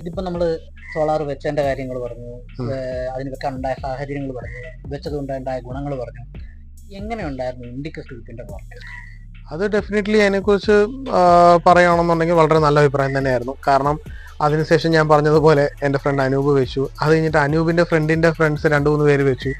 ഇതിപ്പോ നമ്മള് സോളാർ വെച്ചതിന്റെ കാര്യങ്ങൾ പറഞ്ഞു, ഉം. അതിന് വെക്കാനുണ്ടായ സാഹചര്യങ്ങൾ പറഞ്ഞു, വെച്ചതുകൊണ്ടുണ്ടായ ഗുണങ്ങൾ പറഞ്ഞു. എങ്ങനെയുണ്ടായിരുന്നു ഇൻഡിക്ക സ്ലീപ്പിന്റെ വർക്ക്? അത് ഡെഫിനറ്റ്ലി അതിനെക്കുറിച്ച് പറയുകയാണെന്നുണ്ടെങ്കിൽ വളരെ നല്ല അഭിപ്രായം തന്നെയായിരുന്നു. കാരണം അതിനുശേഷം ഞാൻ പറഞ്ഞതുപോലെ എൻ്റെ ഫ്രണ്ട് അനൂപ് വെച്ചു. അത് കഴിഞ്ഞിട്ട് അനൂപിന്റെ ഫ്രണ്ടിന്റെ ഫ്രണ്ട്സ് 2-3 പേര് വെച്ചു.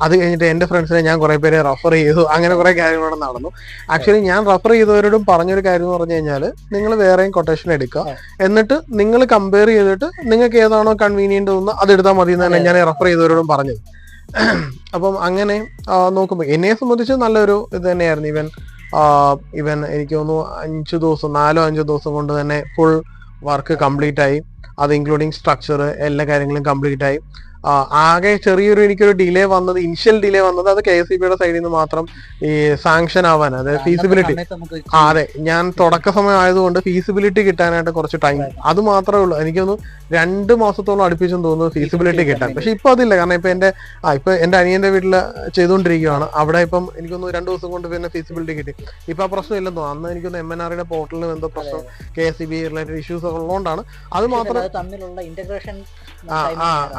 അത് കഴിഞ്ഞിട്ട് എൻ്റെ ഫ്രണ്ട്സിനെ ഞാൻ കുറെ പേരെ റെഫർ ചെയ്തു. അങ്ങനെ കുറെ കാര്യങ്ങളോടെ നടന്നു. ആക്ച്വലി ഞാൻ റെഫർ ചെയ്തവരോടും പറഞ്ഞൊരു കാര്യം എന്ന് പറഞ്ഞു കഴിഞ്ഞാൽ, നിങ്ങൾ വേറെയും കൊട്ടേഷൻ എടുക്കുക, എന്നിട്ട് നിങ്ങൾ കമ്പയർ ചെയ്തിട്ട് നിങ്ങൾക്ക് ഏതാണോ കൺവീനിയന്റ് തോന്നുന്നത് അത് എടുത്താൽ മതി എന്ന് തന്നെ ഞാൻ റെഫർ ചെയ്തവരോടും പറഞ്ഞത്. അപ്പം അങ്ങനെ നോക്കുമ്പോൾ എന്നെ സംബന്ധിച്ച് നല്ലൊരു ഇത് തന്നെയായിരുന്നു. ഇവൻ എനിക്ക് തോന്നുന്നു 4-5 ദിവസം കൊണ്ട് തന്നെ ഫുൾ വർക്ക് കംപ്ലീറ്റ് ആയി. അത് ഇൻക്ലൂഡിങ് സ്ട്രക്ചർ എല്ലാ കാര്യങ്ങളും കംപ്ലീറ്റ് ആയി. ആകെ എനിക്കൊരു ഡിലേ വന്നത്, ഇനിഷ്യൽ ഡിലേ വന്നത് അത് KSEBിയുടെ സൈഡിൽ നിന്ന് മാത്രം ഈ സാങ്ഷൻ ആവാൻ, അതായത് ഫീസിബിലിറ്റി. അതെ, ഞാൻ തുടക്ക സമയം ആയതുകൊണ്ട് ഫീസിബിലിറ്റി കിട്ടാനായിട്ട് കുറച്ച് ടൈം, അത് മാത്രമേ ഉള്ളൂ. എനിക്കൊന്ന് 2 മാസത്തോളം അടുപ്പിച്ചെന്ന് തോന്നുന്നു ഫീസിബിലിറ്റി കിട്ടാൻ. പക്ഷെ ഇപ്പൊ അതില്ല. കാരണം ഇപ്പൊ എന്റെ അനിയന്റെ വീട്ടിൽ ചെയ്തുകൊണ്ടിരിക്കുകയാണ്. അവിടെ ഇപ്പം എനിക്കൊന്ന് 2 ദിവസം കൊണ്ട് പിന്നെ ഫീസിബിലിറ്റി കിട്ടി. ഇപ്പൊ ആ പ്രശ്നം ഇല്ലെന്ന് തോന്നുന്നു. അന്ന് എനിക്കൊന്ന് MNRയുടെ പോർട്ടലിലും എന്തോ പ്രശ്നം, KSEB റിലേറ്റഡ് ഇഷ്യൂസ് ഉള്ളതുകൊണ്ടാണ്. അത് മാത്രം തമ്മിലുള്ള ഇന്റഗ്രേഷൻ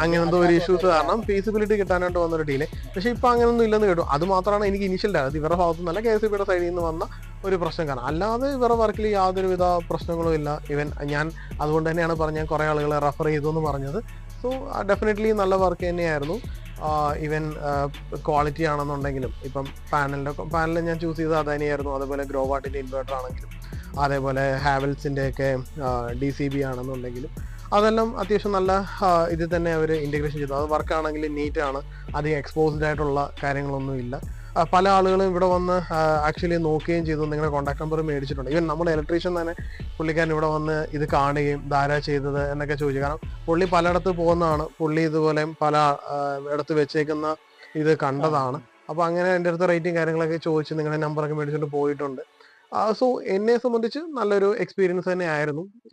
അങ്ങനെ എന്തോ ഒരു ഇഷ്യൂസ് കാരണം ഫീസിബിലിറ്റി കിട്ടാനായിട്ട് വന്നൊരു ഡീലേ. പക്ഷെ ഇപ്പൊ അങ്ങനെയൊന്നും ഇല്ലെന്ന് കേട്ടു. അത് മാത്രമാണ് എനിക്ക് ഇനിഷ്യൽ അത് ഇവരുടെ ഭാഗത്തു നിന്നല്ല, KSEBിയുടെ സൈഡിൽ നിന്ന് വന്ന ഒരു പ്രശ്നം. കാരണം അല്ലാതെ ഇവരുടെ വർക്കിൽ യാതൊരുവിധ പ്രശ്നങ്ങളും ഇല്ല. ഞാൻ അതുകൊണ്ട് തന്നെയാണ് പറഞ്ഞ കുറെ ആളുകളെ റെഫർ ചെയ്തു എന്ന് പറഞ്ഞത്. സോ ഡെഫിനറ്റ്ലി നല്ല വർക്ക് തന്നെയായിരുന്നു. ഈവൻ ക്വാളിറ്റി ആണെന്നുണ്ടെങ്കിലും, ഇപ്പം പാനൽ ഞാൻ ചൂസ് ചെയ്തത് അത് തന്നെയായിരുന്നു. അതേപോലെ ഗ്രോവാട്ടിന്റെ ഇൻവെർട്ടർ ആണെങ്കിലും, അതേപോലെ ഹാവൽസിന്റെ ഒക്കെ DCB ആണെന്നുണ്ടെങ്കിലും, അതെല്ലാം അത്യാവശ്യം നല്ല ഇതിൽ തന്നെ അവർ ഇന്റഗ്രേഷൻ ചെയ്തു. അത് വർക്കാണെങ്കിൽ നീറ്റ് ആണ്, അധികം എക്സ്പോസ്ഡ് ആയിട്ടുള്ള കാര്യങ്ങളൊന്നും ഇല്ല. പല ആളുകളും ഇവിടെ വന്ന് ആക്ച്വലി നോക്കുകയും ചെയ്തു. നിങ്ങളുടെ കോൺടാക്ട് നമ്പർ മേടിച്ചിട്ടുണ്ട്. ഈവൻ നമ്മുടെ ഇലക്ട്രീഷ്യൻ തന്നെ, പുള്ളിക്കാരൻ ഇവിടെ വന്ന് ഇത് കാണുകയും ധാരാ ചെയ്തത് എന്നൊക്കെ ചോദിച്ചു. കാരണം പുള്ളി പലയിടത്ത് പോകുന്നതാണ്, പുള്ളി ഇതുപോലെ പല ഇടത്ത് വെച്ചേക്കുന്ന ഇത് കണ്ടതാണ്. അപ്പൊ അങ്ങനെ എൻ്റെ അടുത്ത് റേറ്റും കാര്യങ്ങളൊക്കെ ചോദിച്ച് നിങ്ങളുടെ നമ്പറൊക്കെ മേടിച്ചിട്ട് പോയിട്ടുണ്ട്. സോ എന്നെ സംബന്ധിച്ച് നല്ലൊരു എക്സ്പീരിയൻസ് തന്നെ ആയിരുന്നു.